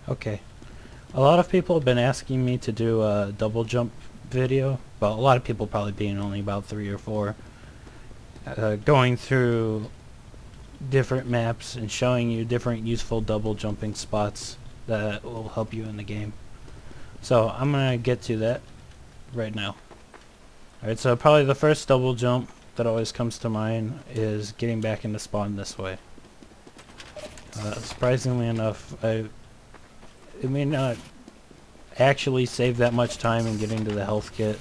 Okay. A lot of people have been asking me to do a double jump video. Well, a lot of people probably being only about 3 or 4. Going through different maps and showing you different useful double jumping spots that will help you in the game. So I'm gonna get to that right now. Alright, so probably the first double jump that always comes to mind is getting back into spawn this way. Surprisingly enough, it may not actually save that much time in getting to the health kit,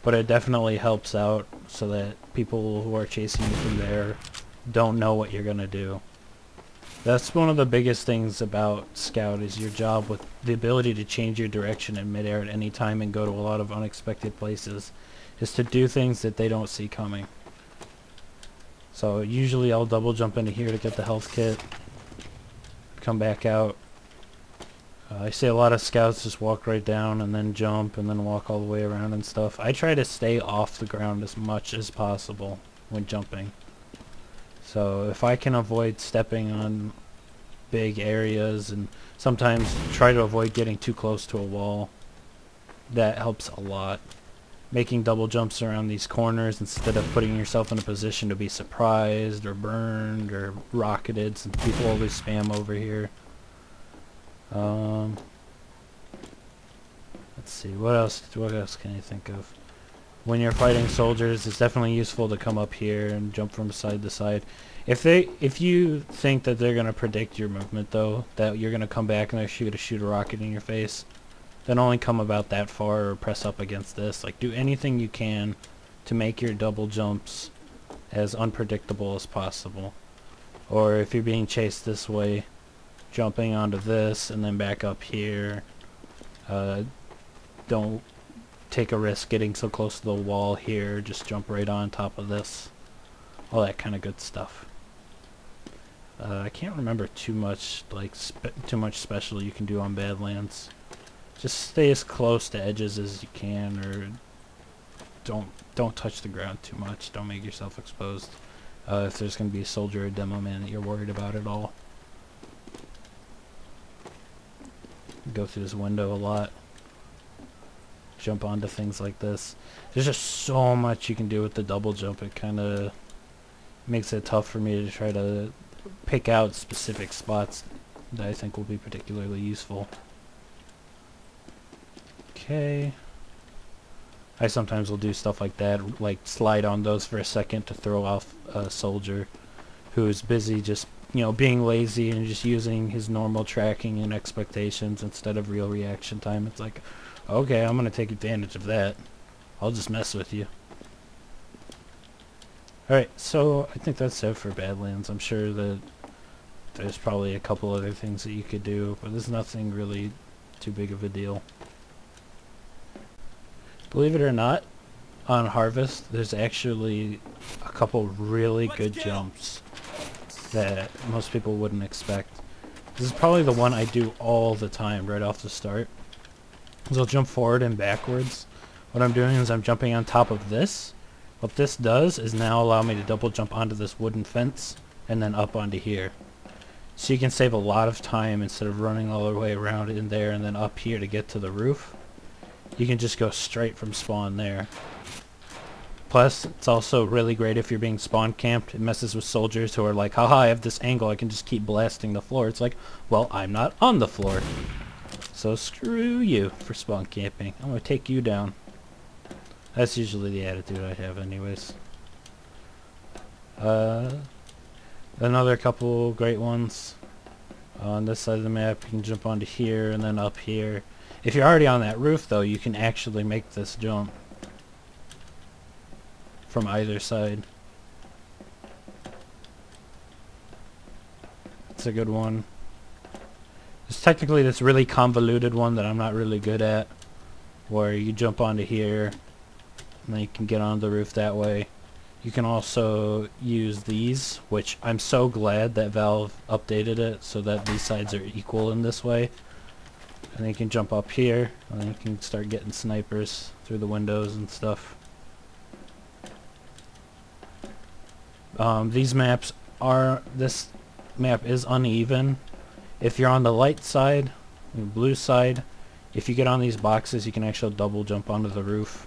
but it definitely helps out so that people who are chasing you from there don't know what you're gonna do. That's one of the biggest things about Scout, is your job with the ability to change your direction in midair at any time and go to a lot of unexpected places, is to do things that they don't see coming. So usually I'll double jump into here to get the health kit, come back out. I see a lot of scouts just walk right down and then jump and then walk all the way around and stuff. I try to stay off the ground as much as possible when jumping. So if I can avoid stepping on big areas and sometimes try to avoid getting too close to a wall, that helps a lot. Making double jumps around these corners instead of putting yourself in a position to be surprised or burned or rocketed, since people always spam over here. Let's see, what else can you think of? When you're fighting soldiers, it's definitely useful to come up here and jump from side to side. If you think that they're gonna predict your movement though, that you're gonna come back and they're shoot a rocket in your face, then only come about that far or press up against this. Like, do anything you can to make your double jumps as unpredictable as possible. Or if you're being chased this way, jumping onto this and then back up here. Don't take a risk getting so close to the wall here. Just jump right on top of this. All that kind of good stuff. I can't remember too much, like too much special you can do on Badlands. Just stay as close to edges as you can, or don't touch the ground too much. Don't make yourself exposed. If there's going to be a soldier or demo man that you're worried about at all. Go through this window a lot. Jump onto things like this. There's just so much you can do with the double jump. It kind of makes it tough for me to try to pick out specific spots that I think will be particularly useful. Okay. I sometimes will do stuff like that, like slide on those for a second to throw off a soldier who is busy just, being lazy and just using his normal tracking and expectations instead of real reaction time. It's like, okay, I'm gonna take advantage of that. I'll just mess with you. Alright, so I think that's it for Badlands. I'm sure that there's probably a couple other things that you could do, but there's nothing really too big of a deal. Believe it or not, on Harvest, there's actually a couple really good jumps that most people wouldn't expect. This is probably the one I do all the time right off the start. So I'll jump forward and backwards. What I'm doing is I'm jumping on top of this. What this does is now allow me to double jump onto this wooden fence and then up onto here. So you can save a lot of time instead of running all the way around in there and then up here to get to the roof. You can just go straight from spawn there. Plus, it's also really great if you're being spawn camped. It messes with soldiers who are like, haha, I have this angle, I can just keep blasting the floor. It's like, well, I'm not on the floor. So screw you for spawn camping. I'm going to take you down. That's usually the attitude I have anyways. Another couple great ones. On this side of the map, you can jump onto here and then up here. If you're already on that roof, though, you can actually make this jump from either side. It's a good one. There's technically this really convoluted one that I'm not really good at, where you jump onto here and then you can get on the roof that way. You can also use these, which I'm so glad that Valve updated it so that these sides are equal in this way. And then you can jump up here, and then you can start getting snipers through the windows and stuff. This map is uneven. If you're on the light side, The blue side, if you get on these boxes, you can actually double jump onto the roof.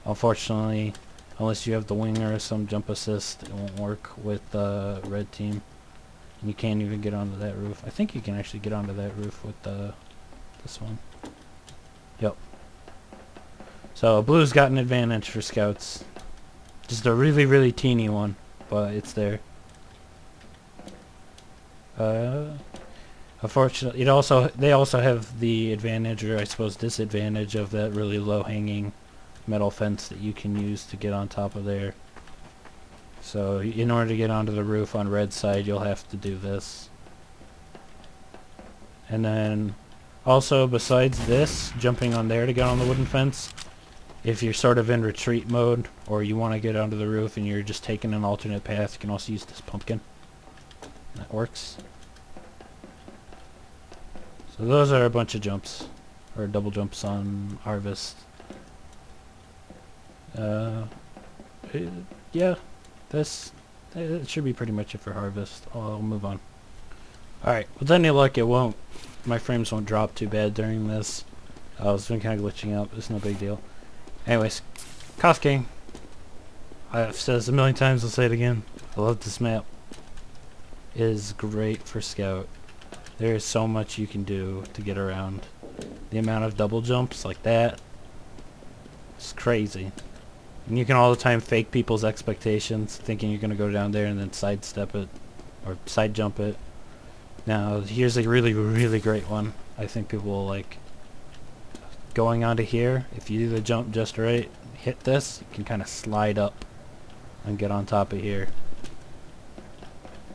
Unfortunately, unless you have the winger or some jump assist, it won't work with the red team. And you can't even get onto that roof. I think you can actually get onto that roof with this one. Yep. So blue's got an advantage for scouts. Just a really, really teeny one, but it's there. Unfortunately, they also have the advantage, or I suppose disadvantage, of that really low-hanging metal fence that you can use to get on top of there. So in order to get onto the roof on red side, you'll have to do this. And then also, besides this, jumping on there to get on the wooden fence, if you're sort of in retreat mode, or you want to get onto the roof and you're just taking an alternate path, you can also use this pumpkin. That works. So those are a bunch of jumps, or double jumps on harvest. Yeah, it should be pretty much it for harvest. I'll move on. Alright, with any luck it won't. My frames won't drop too bad during this. I was been kind of glitching out, but it's no big deal. Anyways, Koth King. I've said this a million times, I'll say it again. I love this map. It is great for scout. There is so much you can do to get around. The amount of double jumps like that is crazy. And you can all the time fake people's expectations, thinking you're going to go down there and then sidestep it, or side jump it. Now, here's a really, really great one. I think people will like. Going onto here, if you do the jump just right, hit this, you can kind of slide up and get on top of here.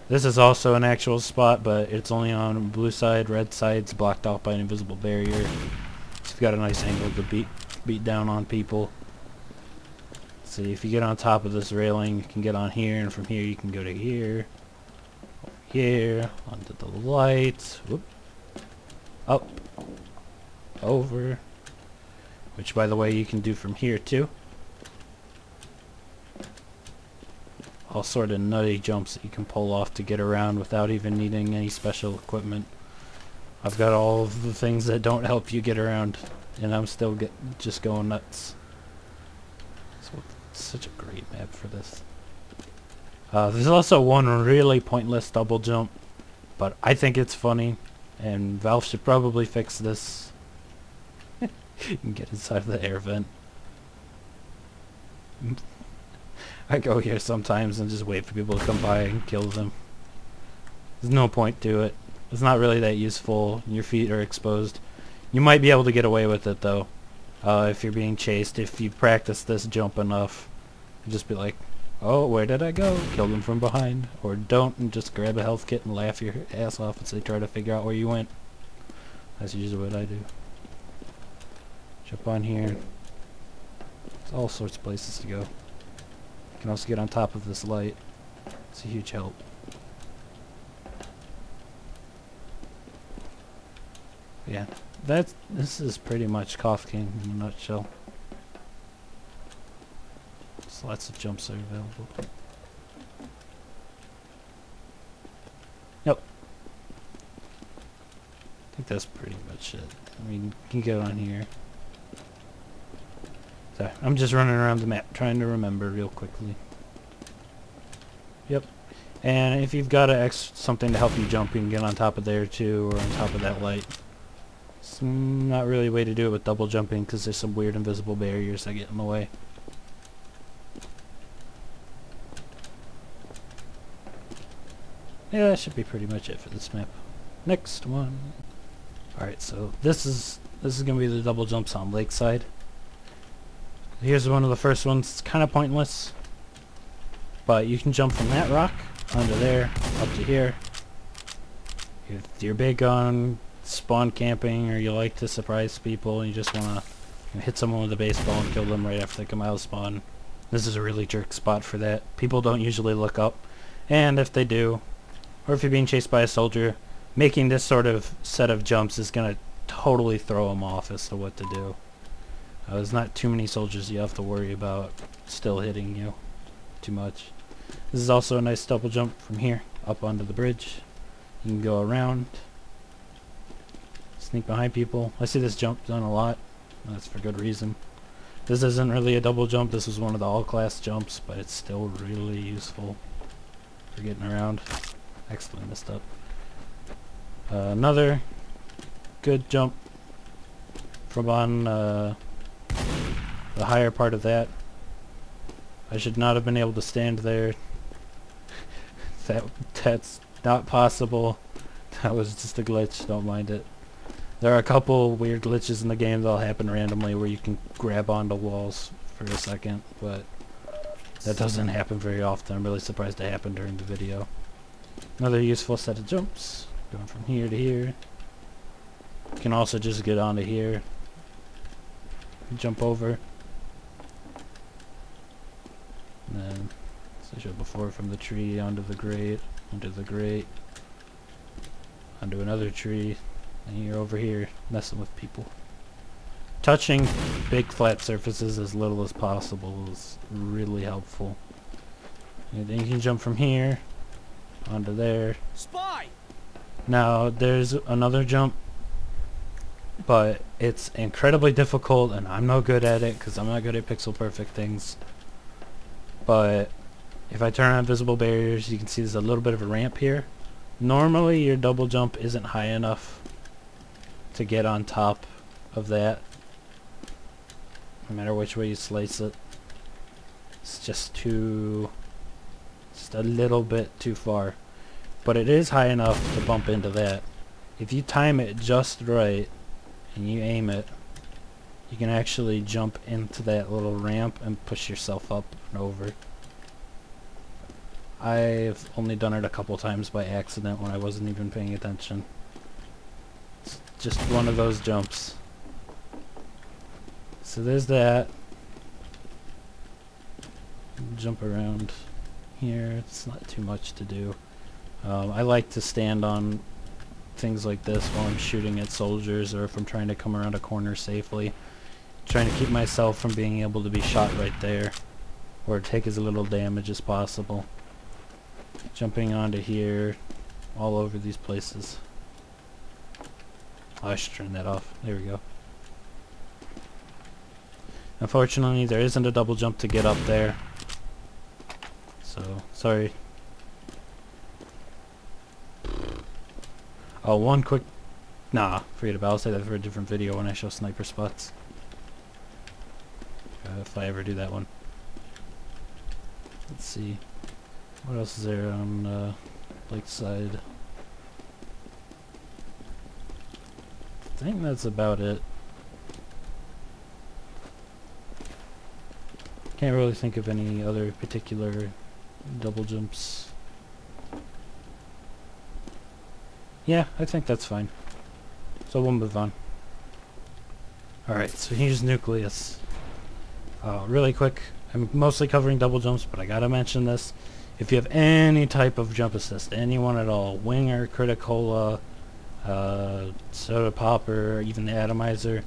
This is also an actual spot, but it's only on blue side. Red side's blocked off by an invisible barrier. So you've got a nice angle to beat down on people. See, if you get on top of this railing, you can get on here, and from here you can go to here, over here, onto the lights, whoop, up, over, which by the way you can do from here too. All sort of nutty jumps that you can pull off to get around without even needing any special equipment. I've got all of the things that don't help you get around, and I'm still just going nuts. So it's such a great map for this. There's also one really pointless double jump, but I think it's funny, and Valve should probably fix this. You can get inside of the air vent. I go here sometimes and just wait for people to come by and kill them. There's no point to it. It's not really that useful. Your feet are exposed. You might be able to get away with it though, if you're being chased. If you practice this jump enough, you just be like, oh, where did I go? Kill them from behind. Or don't, and just grab a health kit and laugh your ass off as they try to figure out where you went. That's usually what I do. Jump on here. There's all sorts of places to go. You can also get on top of this light. It's a huge help. Yeah, this is pretty much Koth King in a nutshell. There's lots of jumps that are available. Yep. I think that's pretty much it. I mean, you can get on here. So, I'm just running around the map trying to remember real quickly. Yep. And if you've got something to help you jump, you can get on top of there too, or on top of that light. It's not really a way to do it with double jumping because there's some weird invisible barriers that get in the way. Yeah, that should be pretty much it for this map. Next one. Alright, so this is gonna be the double jumps on Lakeside. Here's one of the first ones. It's kind of pointless, but you can jump from that rock onto there, up to here. If you're big on spawn camping, or you like to surprise people and you just want to hit someone with a baseball and kill them right after they come out of spawn, this is a really jerk spot for that. People don't usually look up, and if they do, or if you're being chased by a soldier, making this sort of set of jumps is going to totally throw them off as to what to do. There's not too many soldiers you have to worry about still hitting you too much. This is also a nice double jump from here up onto the bridge. You can go around. Sneak behind people. I see this jump done a lot. That's for good reason. This isn't really a double jump. This was one of the all-class jumps, but it's still really useful for getting around. Excellent, messed up. Another good jump from on the higher part of that. I should not have been able to stand there. That's not possible. That was just a glitch, don't mind it. There are a couple weird glitches in the game that'll happen randomly where you can grab onto walls for a second, but that doesn't happen very often. I'm really surprised it happened during the video. Another useful set of jumps, going from here to here. You can also just get onto here, jump over, and then, as I showed before, from the tree onto the grate, onto another tree, and you're over here messing with people. Touching big flat surfaces as little as possible is really helpful. And then you can jump from here onto there. Spy! Now there's another jump, but it's incredibly difficult and I'm no good at it because I'm not good at pixel perfect things. But if I turn on visible barriers, you can see there's a little bit of a ramp here. Normally your double jump isn't high enough to get on top of that, no matter which way you slice it. It's just a little bit too far, but it is high enough to bump into that. If you time it just right and you aim it, you can actually jump into that little ramp and push yourself up and over. I've only done it a couple times by accident when I wasn't even paying attention. It's just one of those jumps. So there's that. Jump around here. It's not too much to do. I like to stand on things like this while I'm shooting at soldiers, or if I'm trying to come around a corner safely. Trying to keep myself from being able to be shot right there, or take as little damage as possible. Jumping onto here, all over these places. Oh, I should turn that off. There we go. Unfortunately, there isn't a double jump to get up there. So, sorry. Oh, one quick... Nah, forget about it. I'll say that for a different video when I show sniper spots. If I ever do that one. Let's see. What else is there on Lakeside? I think that's about it. Can't really think of any other particular double jumps. Yeah, I think that's fine. So we'll move on. Alright, so here's Nucleus. Really quick, I'm mostly covering double jumps, but I gotta mention this. If you have any type of jump assist, anyone at all, Winger, Criticola, Soda Popper, or even the Atomizer,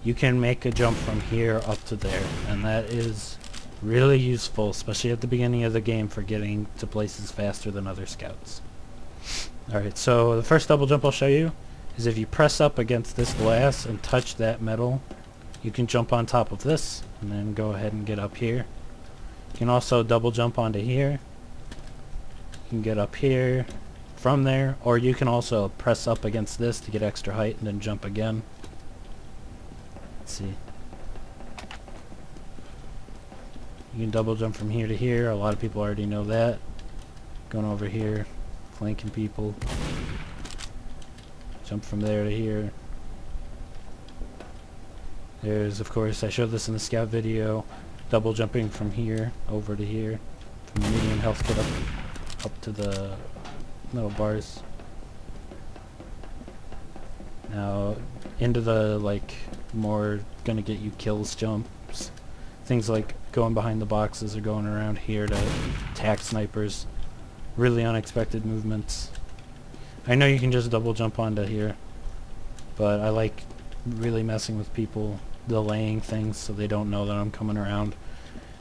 you can make a jump from here up to there, and that is really useful, especially at the beginning of the game for getting to places faster than other scouts. Alright, so the first double jump I'll show you is if you press up against this glass and touch that metal, you can jump on top of this and then go ahead and get up here. You can also double jump onto here. You can get up here from there, or you can also press up against this to get extra height and then jump again. Let's see. You can double jump from here to here. A lot of people already know that. Going over here, flanking people. Jump from there to here. There's, of course, I showed this in the scout video, double jumping from here over to here, from the medium health kit up to the metal bars. Now, into the, more gonna get you kills jumps. Things like going behind the boxes or going around here to attack snipers. Really unexpected movements. I know you can just double jump onto here, but I like really messing with people, delaying things so they don't know that I'm coming around.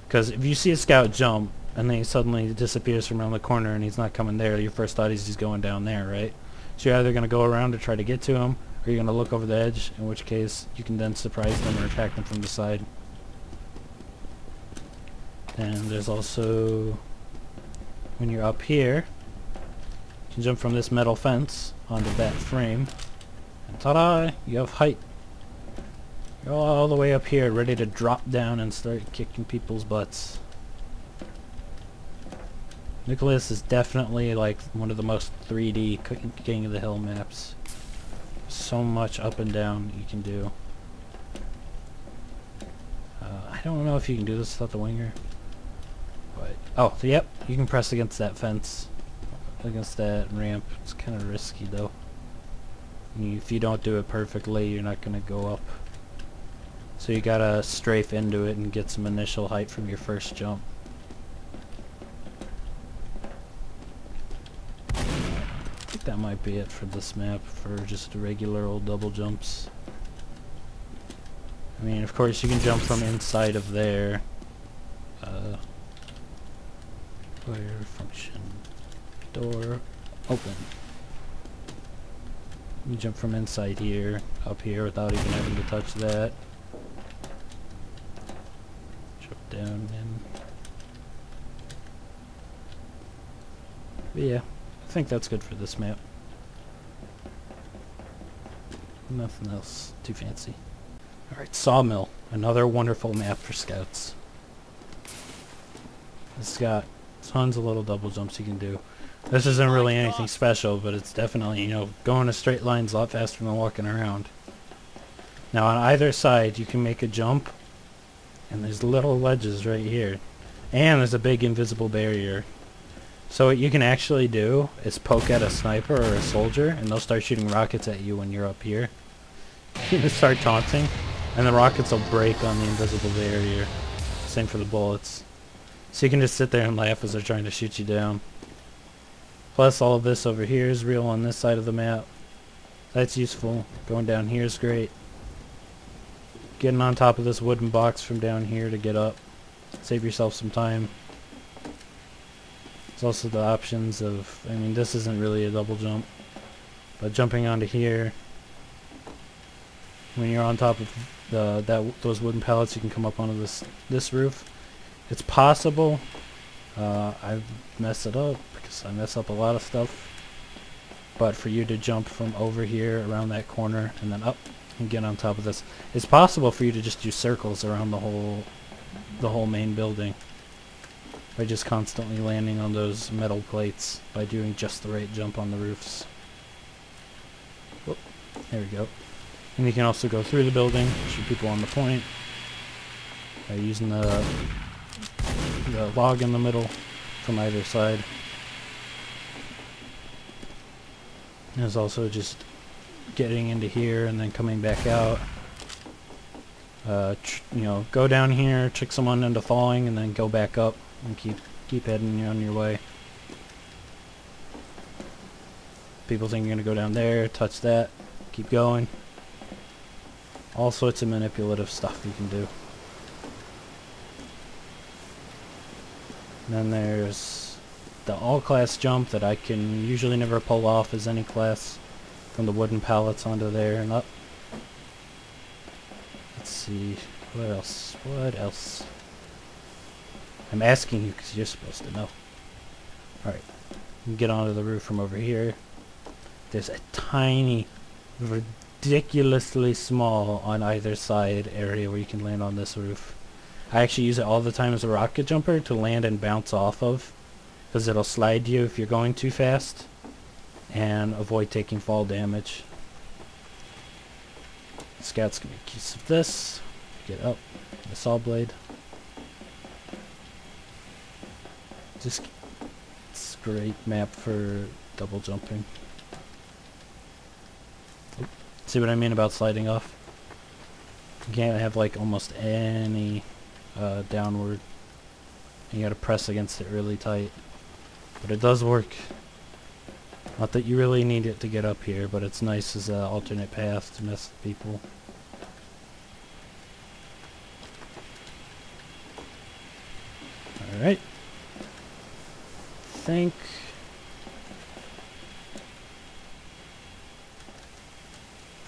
Because if you see a scout jump and then he suddenly disappears from around the corner and he's not coming there, your first thought is he's going down there, right? So you're either going to go around to try to get to him, Are you going to look over the edge? In which case, you can then surprise them or attack them from the side. And there's also, when you're up here, you can jump from this metal fence onto that frame. And ta-da! You have height. You're all the way up here, ready to drop down and start kicking people's butts. Nucleus is definitely like one of the most 3D King of the Hill maps. So much up and down you can do. I don't know if you can do this without the winger. But, oh, yep, you can press against that fence. Against that ramp. It's kind of risky though. If you don't do it perfectly, you're not going to go up. So you gotta strafe into it and get some initial height from your first jump. I think that might be it for this map, for just regular old double jumps. I mean, of course you can jump from inside of there. Player function door open. You jump from inside here, up here without even having to touch that. Jump down and... But yeah, I think that's good for this map. Nothing else too fancy. Alright, Sawmill. Another wonderful map for scouts. It's got tons of little double jumps you can do. This isn't really anything special, but it's definitely, you know, going a straight line's a lot faster than walking around. Now on either side you can make a jump, and there's little ledges right here. And there's a big invisible barrier. So what you can actually do is poke at a sniper or a soldier, and they'll start shooting rockets at you when you're up here. You can start taunting, and the rockets will break on the invisible barrier. Same for the bullets. So you can just sit there and laugh as they're trying to shoot you down. Plus all of this over here is real on this side of the map. That's useful. Going down here is great. Getting on top of this wooden box from down here to get up. Save yourself some time. There's also the options of, I mean, this isn't really a double jump, but jumping onto here. When you're on top of those wooden pallets, you can come up onto this roof. It's possible. I've messed it up because I mess up a lot of stuff. But for you to jump from over here around that corner and then up and get on top of this, it's possible for you to just do circles around the whole main building by just constantly landing on those metal plates by doing just the right jump on the roofs. Whoop, there we go. And you can also go through the building, shoot people on the point by using the log in the middle from either side. There's also just getting into here and then coming back out. You know, go down here, trick someone into falling, and then go back up and keep heading on your way. People think you're gonna go down there, touch that, keep going. All sorts of manipulative stuff you can do. And then there's the all-class jump that I can usually never pull off as any class, from the wooden pallets onto there and up. Let's see, what else? What else? I'm asking you because you're supposed to know. Alright, you can get onto the roof from over here. There's a tiny, ridiculously small on either side area where you can land on this roof. I actually use it all the time as a rocket jumper to land and bounce off of, because it'll slide you if you're going too fast and avoid taking fall damage. Scouts can make use of this. Get up, the saw blade. Just, it's a great map for double jumping. Oop. See what I mean about sliding off? You can't have like almost any downward. And you gotta press against it really tight. But it does work. Not that you really need it to get up here, but it's nice as an alternate path to mess with people. Alright.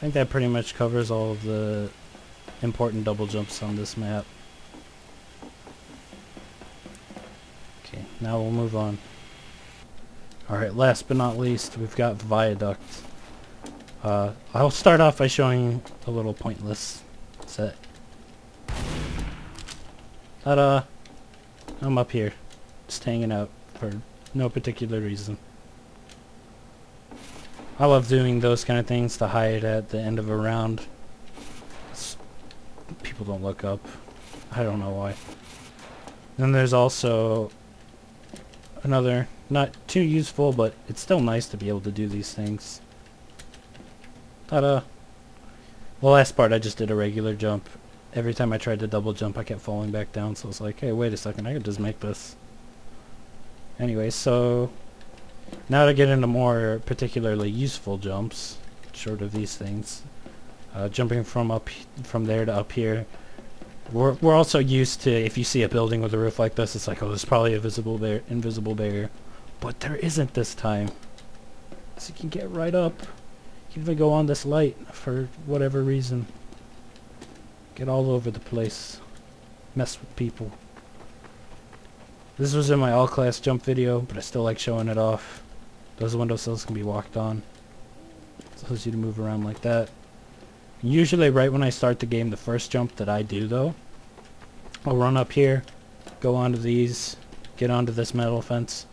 I think that pretty much covers all of the important double jumps on this map. Okay, now we'll move on. Alright, last but not least, we've got Viaduct. I'll start off by showing a little pointless set. Ta-da! I'm up here, just hanging out for no particular reason. I love doing those kind of things to hide at the end of a round. People don't look up. I don't know why. Then there's also another, not too useful, but it's still nice to be able to do these things. Ta-da! The last part I just did a regular jump. Every time I tried to double jump I kept falling back down, so I was like, hey, wait a second, I could just make this. Anyway, so now to get into more particularly useful jumps, short of these things. Jumping from there to up here. We're also used to, if you see a building with a roof like this, it's like, oh, there's probably a invisible barrier. But there isn't this time. So you can get right up. You can even go on this light for whatever reason. Get all over the place. Mess with people. This was in my all-class jump video, but I still like showing it off. Those windowsills can be walked on. It allows you to move around like that. Usually right when I start the game, the first jump that I do though, I'll run up here, go onto these, get onto this metal fence,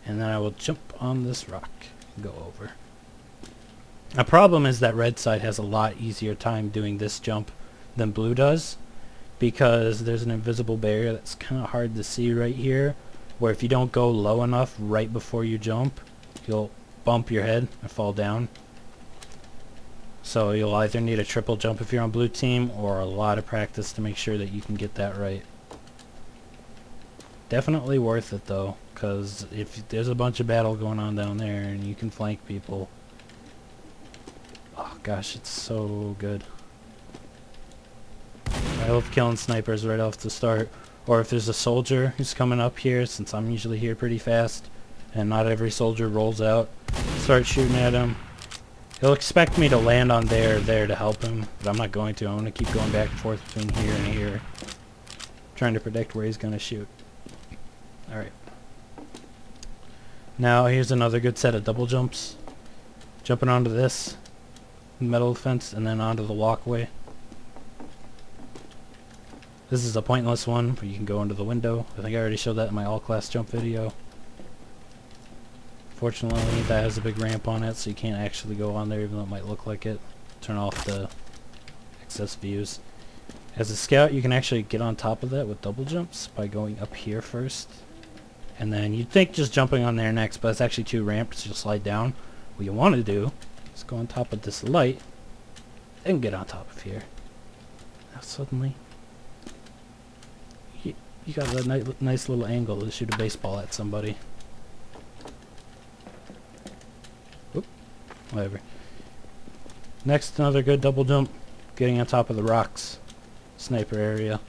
and then I will jump on this rock and go over. The problem is that red side has a lot easier time doing this jump than blue does, because there's an invisible barrier that's kind of hard to see right here, where if you don't go low enough right before you jump, you'll bump your head and fall down. So you'll either need a triple jump if you're on blue team, or a lot of practice to make sure that you can get that right. Definitely worth it though, because if there's a bunch of battle going on down there and you can flank people, oh gosh, it's so good. I love killing snipers right off the start, or if there's a soldier who's coming up here, since I'm usually here pretty fast and not every soldier rolls out, start shooting at him. He'll expect me to land on there to help him, but I'm not going to. I'm going to keep going back and forth between here and here, trying to predict where he's going to shoot. Alright. Now here's another good set of double jumps. Jumping onto this metal fence and then onto the walkway. This is a pointless one, but you can go into the window. I think I already showed that in my all-class jump video. Fortunately, that has a big ramp on it, so you can't actually go on there, even though it might look like it. Turn off the excess views. As a scout, you can actually get on top of that with double jumps by going up here first. And then you'd think just jumping on there next, but it's actually too ramped, so you'll slide down. What you want to do is go on top of this light and get on top of here. Now suddenly, you got a nice little angle to shoot a baseball at somebody. Whatever. Next, another good double jump, getting on top of the rocks, sniper area.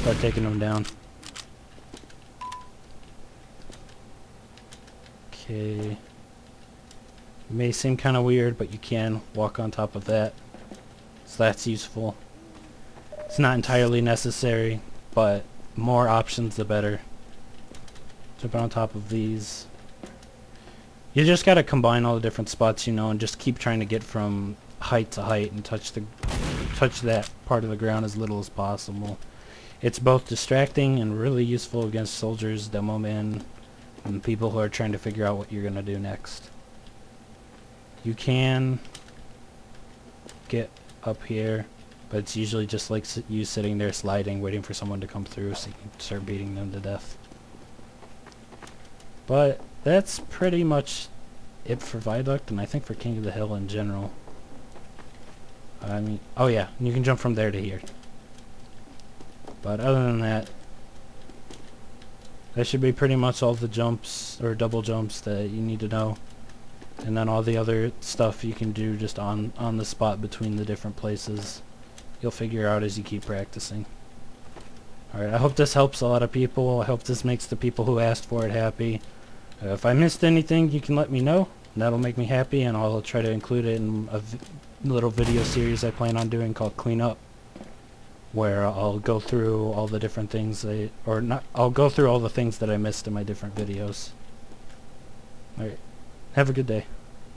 Start taking them down. Okay. It may seem kind of weird, but you can walk on top of that, so that's useful. It's not entirely necessary, but more options the better. Jump on top of these. You just gotta combine all the different spots, you know, and just keep trying to get from height to height and touch that part of the ground as little as possible. It's both distracting and really useful against soldiers, demo men, and people who are trying to figure out what you're gonna do next. You can get up here, but it's usually just like you sitting there sliding, waiting for someone to come through so you can start beating them to death. But that's pretty much it for Viaduct, and I think for King of the Hill in general. I mean, oh yeah, you can jump from there to here. But other than that, that should be pretty much all the jumps, or double jumps, that you need to know. And then all the other stuff you can do just on the spot between the different places. You'll figure out as you keep practicing. Alright, I hope this helps a lot of people. I hope this makes the people who asked for it happy. If I missed anything, you can let me know. And that'll make me happy, and I'll try to include it in a little video series I plan on doing called Clean Up, where I'll go through all the different things I'll go through all the things that I missed in my different videos. Alright, have a good day.